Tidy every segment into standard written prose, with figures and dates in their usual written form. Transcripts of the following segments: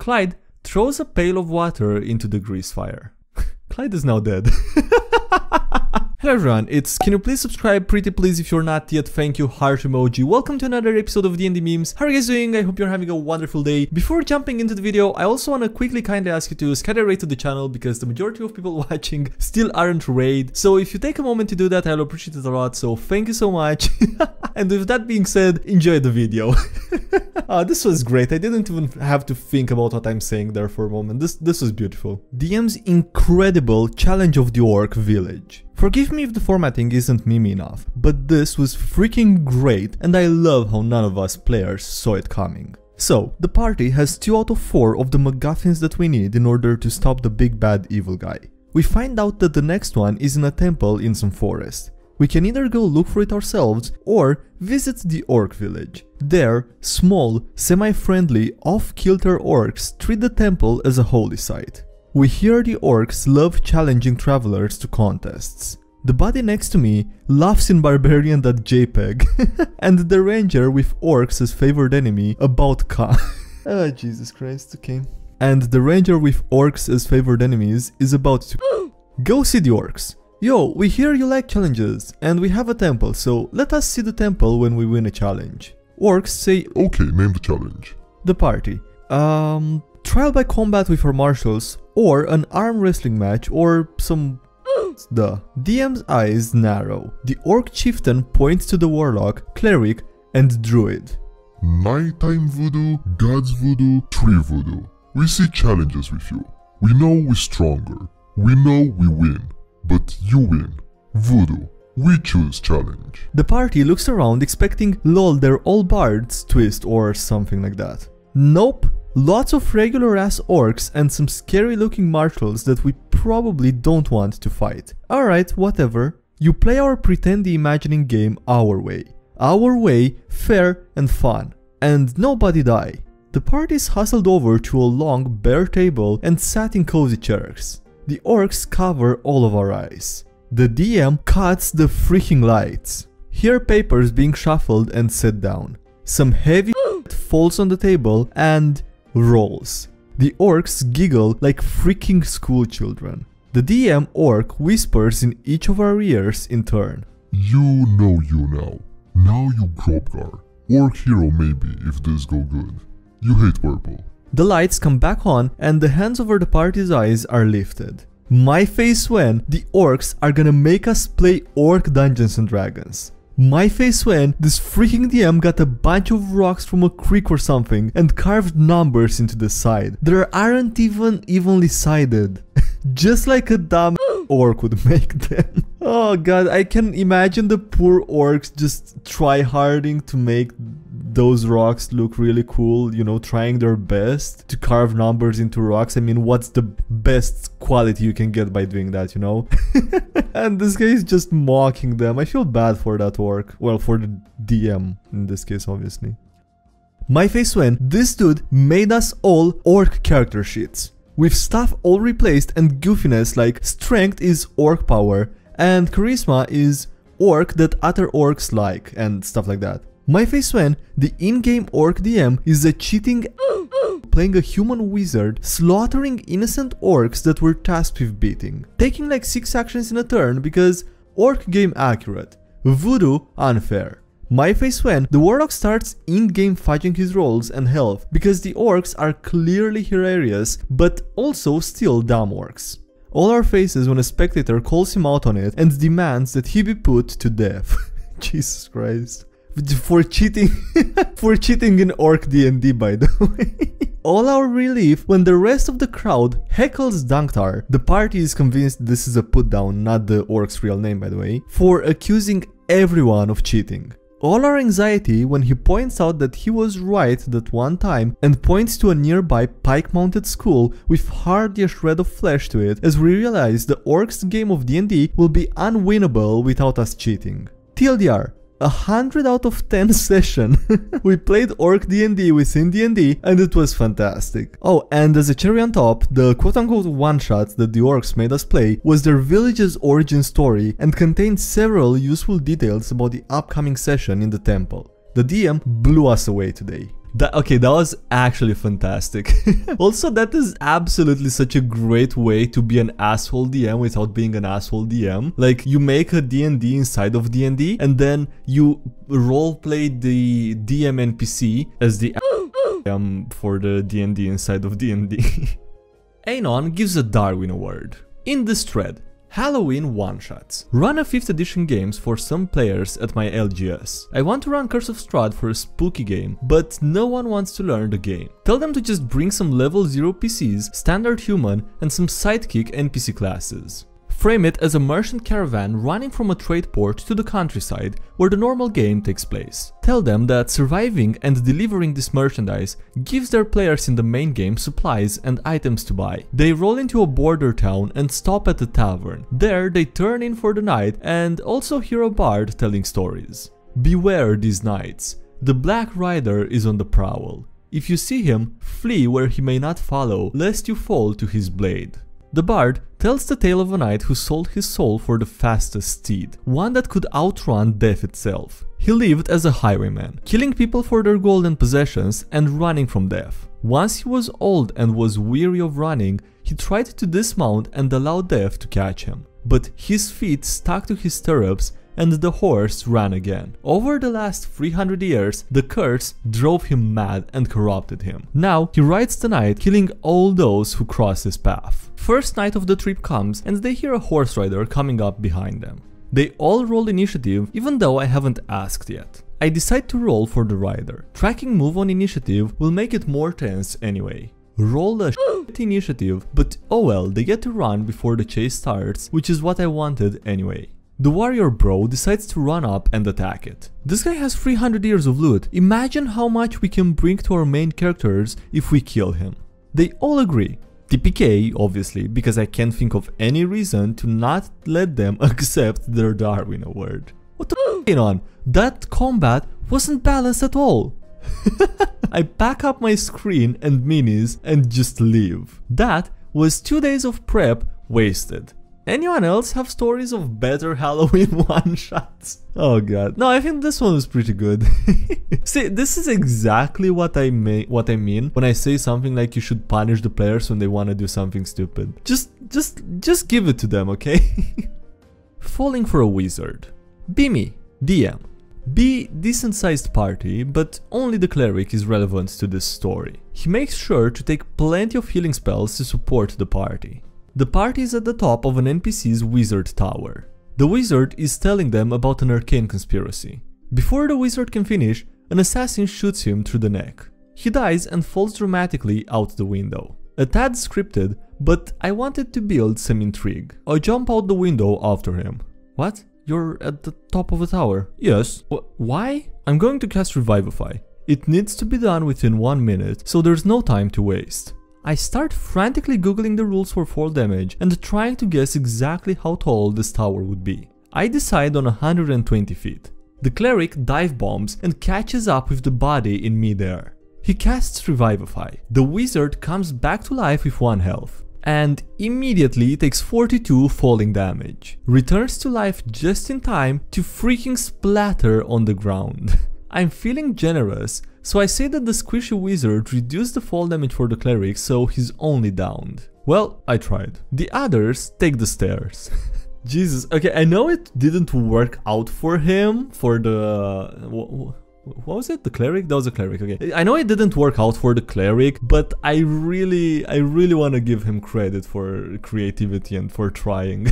Clyde throws a pail of water into the grease fire. Clyde is now dead. Hello everyone, it's can you please subscribe pretty please if you're not yet, thank you, heart emoji. Welcome to another episode of D&D Memes. How are you guys doing? I hope you're having a wonderful day. Before jumping into the video, I also want to quickly kindly ask you to scatter rate to the channel because the majority of people watching still aren't raid. So if you take a moment to do that, I'll appreciate it a lot, so thank you so much. And with that being said, enjoy the video. This was great. I didn't even have to think about what I'm saying there for a moment. This was beautiful. DM's incredible challenge of the orc village. Forgive me if the formatting isn't meme enough, but this was freaking great and I love how none of us players saw it coming. So, the party has 2 out of 4 of the MacGuffins that we need in order to stop the big bad evil guy. We find out that the next one is in a temple in some forest. We can either go look for it ourselves or visit the orc village. There, small, semi-friendly, off-kilter orcs treat the temple as a holy site. We hear the orcs love challenging travelers to contests. The buddy next to me laughs in barbarian.jpg and the ranger with orcs as favored enemy about oh Jesus Christ, okay. And the ranger with orcs as favored enemies is about to go see the orcs. Yo, we hear you like challenges and we have a temple, so let us see the temple when we win a challenge. Orcs say okay, name the challenge. The party. Trial by combat with our marshals, or an arm wrestling match, or some... The DM's eyes narrow. The orc chieftain points to the warlock, cleric, and druid. Nighttime voodoo, god's voodoo, tree voodoo. We see challenges with you. We know we're stronger. We know we win. But you win. Voodoo. We choose challenge. The party looks around expecting lol they're all bards twist or something like that. Nope. Lots of regular ass orcs and some scary looking marshals that we probably don't want to fight. Alright, whatever. You play our pretend imagining game our way. Our way, fair and fun. And nobody die. The party is hustled over to a long bare table and sat in cozy chairs. The orcs cover all of our eyes. The DM cuts the freaking lights. Hear papers being shuffled and set down. Some heavy falls on the table and rolls. The orcs giggle like freaking school children. The DM orc whispers in each of our ears in turn. You know you now. Now you Grobgar. Orc hero maybe if this go good. You hate purple. The lights come back on and the hands over the party's eyes are lifted. My face when the orcs are gonna make us play Orc Dungeons and Dragons. My face when this freaking DM got a bunch of rocks from a creek or something and carved numbers into the side. They aren't even evenly sided. Just like a dumb orc would make them. Oh god, I can imagine the poor orcs just try-harding to make those rocks look really cool, you know, trying their best to carve numbers into rocks. I mean, what's the best quality you can get by doing that, you know? And this guy is just mocking them. I feel bad for that orc. Well, for the DM in this case, obviously. My face when this dude made us all orc character sheets. With stuff all replaced and goofiness like strength is orc power and charisma is orc that other orcs like and stuff like that. My face when the in-game orc DM is a cheating playing a human wizard slaughtering innocent orcs that were tasked with beating. Taking like 6 actions in a turn because orc game accurate. Voodoo unfair. My face when the warlock starts in-game fudging his rolls and health because the orcs are clearly hilarious but also still dumb orcs. All our faces when a spectator calls him out on it and demands that he be put to death. Jesus Christ. For cheating in Orc D&D, by the way. All our relief when the rest of the crowd heckles Dunktar. The party is convinced this is a put down, not the orc's real name by the way, for accusing everyone of cheating. All our anxiety when he points out that he was right that one time and points to a nearby pike-mounted school with hardly a shred of flesh to it as we realize the orc's game of D&D will be unwinnable without us cheating. TLDR. 100 out of 10 session. We played Orc D&D within D&D and it was fantastic. Oh, and as a cherry on top, the quote-unquote one-shot that the orcs made us play was their village's origin story and contained several useful details about the upcoming session in the temple. The DM blew us away today. Okay, that was actually fantastic. Also, that is absolutely such a great way to be an asshole DM without being an asshole DM. Like, you make a D&D inside of D&D, and then you roleplay the DM NPC as the for the D&D inside of D&D. Anon gives a Darwin award. In this thread, Halloween one-shots. Run a 5th edition games for some players at my LGS. I want to run Curse of Strahd for a spooky game, but no one wants to learn the game. Tell them to just bring some level 0 PCs, standard human, and some sidekick NPC classes. Frame it as a merchant caravan running from a trade port to the countryside where the normal game takes place. Tell them that surviving and delivering this merchandise gives their players in the main game supplies and items to buy. They roll into a border town and stop at a tavern. There they turn in for the night and also hear a bard telling stories. Beware these nights. The Black Rider is on the prowl. If you see him, flee where he may not follow, lest you fall to his blade. The bard tells the tale of a knight who sold his soul for the fastest steed, one that could outrun death itself. He lived as a highwayman, killing people for their gold and possessions and running from death. Once he was old and was weary of running, he tried to dismount and allow death to catch him. But his feet stuck to his stirrups and the horse ran again. Over the last 300 years, the curse drove him mad and corrupted him. Now he rides the night, killing all those who cross his path. First night of the trip comes and they hear a horse rider coming up behind them. They all roll initiative even though I haven't asked yet. I decide to roll for the rider. Tracking move on initiative will make it more tense anyway. Roll a shit initiative, but oh well, they get to run before the chase starts, which is what I wanted anyway. The warrior bro decides to run up and attack it. This guy has 300 years of loot. Imagine how much we can bring to our main characters if we kill him. They all agree. TPK, obviously, because I can't think of any reason to not let them accept their Darwin award. What the f*** on? That combat wasn't balanced at all. I pack up my screen and minis and just leave. That was 2 days of prep wasted. Anyone else have stories of better Halloween one-shots? Oh god. No, I think this one was pretty good. See, this is exactly what I mean when I say something like you should punish the players when they want to do something stupid. Just give it to them, okay? Falling for a wizard. Be me, DM. Be decent-sized party, but only the cleric is relevant to this story. He makes sure to take plenty of healing spells to support the party. The party is at the top of an NPC's wizard tower. The wizard is telling them about an arcane conspiracy. Before the wizard can finish, an assassin shoots him through the neck. He dies and falls dramatically out the window. A tad scripted, but I wanted to build some intrigue. I jump out the window after him. What? You're at the top of a tower? Yes. Why? I'm going to cast Revivify. It needs to be done within 1 minute, so there's no time to waste. I start frantically googling the rules for fall damage and trying to guess exactly how tall this tower would be. I decide on 120 feet. The cleric dive bombs and catches up with the body in midair. He casts Revivify. The wizard comes back to life with 1 health. And immediately takes 42 falling damage. Returns to life just in time to freaking splatter on the ground. I'm feeling generous, so I say that the squishy wizard reduced the fall damage for the cleric so he's only downed. Well, I tried. The others take the stairs. Jesus, okay, I know it didn't work out for him, for the... What was it? The cleric? That was a cleric, okay. I know it didn't work out for the cleric, but I really want to give him credit for creativity and for trying.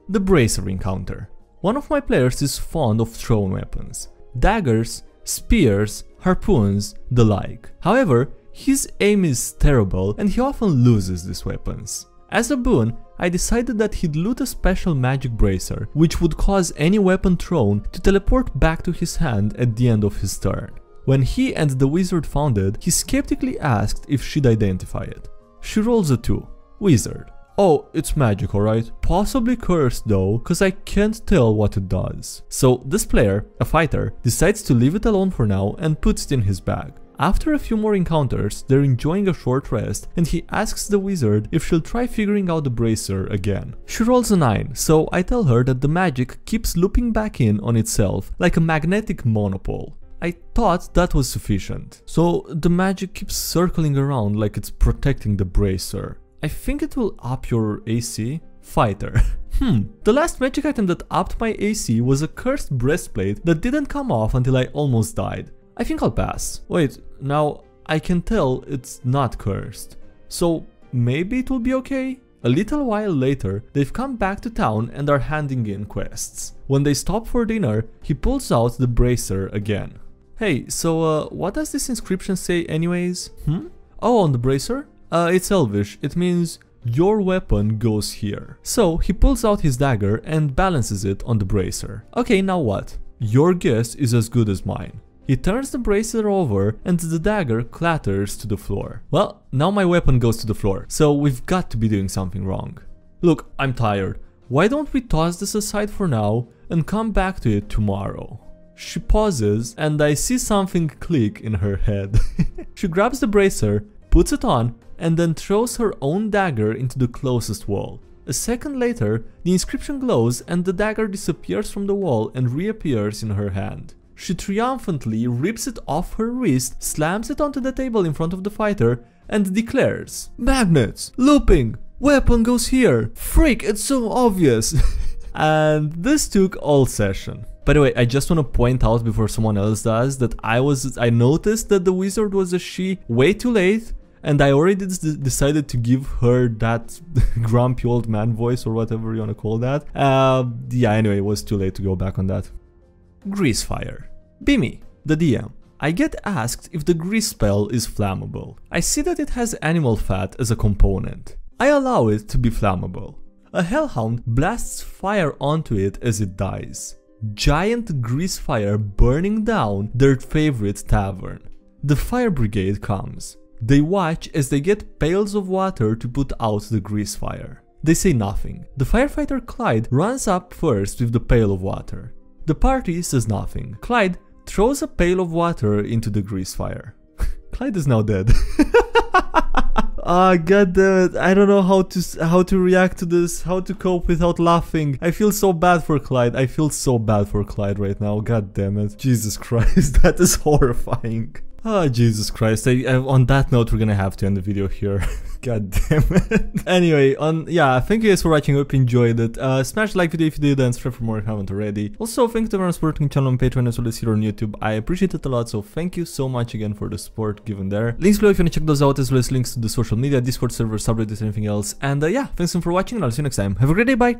The Bracer encounter. One of my players is fond of thrown weapons. Daggers, spears, harpoons, the like. However, his aim is terrible and he often loses these weapons. As a boon, I decided that he'd loot a special magic bracer, which would cause any weapon thrown to teleport back to his hand at the end of his turn. When he and the wizard found it, he skeptically asked if she'd identify it. She rolls a 2. Wizard. Oh, it's magic, alright? Possibly cursed though, cause I can't tell what it does. So this player, a fighter, decides to leave it alone for now and puts it in his bag. After a few more encounters, they're enjoying a short rest and he asks the wizard if she'll try figuring out the bracer again. She rolls a 9, so I tell her that the magic keeps looping back in on itself like a magnetic monopole. I thought that was sufficient. So the magic keeps circling around like it's protecting the bracer. I think it will up your AC. Fighter. The last magic item that upped my AC was a cursed breastplate that didn't come off until I almost died. I think I'll pass. Wait, now I can tell it's not cursed. So maybe it will be okay? A little while later, they've come back to town and are handing in quests. When they stop for dinner, he pulls out the bracer again. Hey, so what does this inscription say anyways? Oh, on the bracer? It's Elvish. It means your weapon goes here. So he pulls out his dagger and balances it on the bracer. Okay, now what? Your guess is as good as mine. He turns the bracer over and the dagger clatters to the floor. Well, now my weapon goes to the floor, so we've got to be doing something wrong. Look, I'm tired. Why don't we toss this aside for now and come back to it tomorrow? She pauses and I see something click in her head. She grabs the bracer, puts it on, and then throws her own dagger into the closest wall. A second later, the inscription glows and the dagger disappears from the wall and reappears in her hand. She triumphantly rips it off her wrist, slams it onto the table in front of the fighter, and declares, "Magnets! Looping! Weapon goes here! Freak, it's so obvious!" And this took all session. By the way, I just want to point out before someone else does that I noticed that the wizard was a she way too late, and I already decided to give her that grumpy old man voice or whatever you want to call that. Yeah, anyway, it was too late to go back on that. Grease fire. Bimmy, the DM. I get asked if the grease spell is flammable. I see that it has animal fat as a component. I allow it to be flammable. A hellhound blasts fire onto it as it dies. Giant grease fire burning down their favorite tavern. The fire brigade comes. They watch as they get pails of water to put out the grease fire. They say nothing. The firefighter Clyde runs up first with the pail of water. The party says nothing. Clyde throws a pail of water into the grease fire. Clyde is now dead. Ah, goddammit, I don't know how to react to this, how to cope without laughing. I feel so bad for Clyde. I feel so bad for Clyde right now. God damn it. Jesus Christ, that is horrifying. Oh, Jesus Christ. On that note, we're gonna have to end the video here. God damn it. Anyway, yeah, thank you guys for watching. I hope you enjoyed it. Smash the like video if you did and subscribe for more if you haven't already. Also, thank you to everyone supporting the channel on Patreon as well as here on YouTube. I appreciate it a lot, so thank you so much again for the support given there. Links below if you want to check those out, as well as links to the social media, Discord server, subreddit, and anything else. And yeah, thanks again for watching, and I'll see you next time. Have a great day, bye!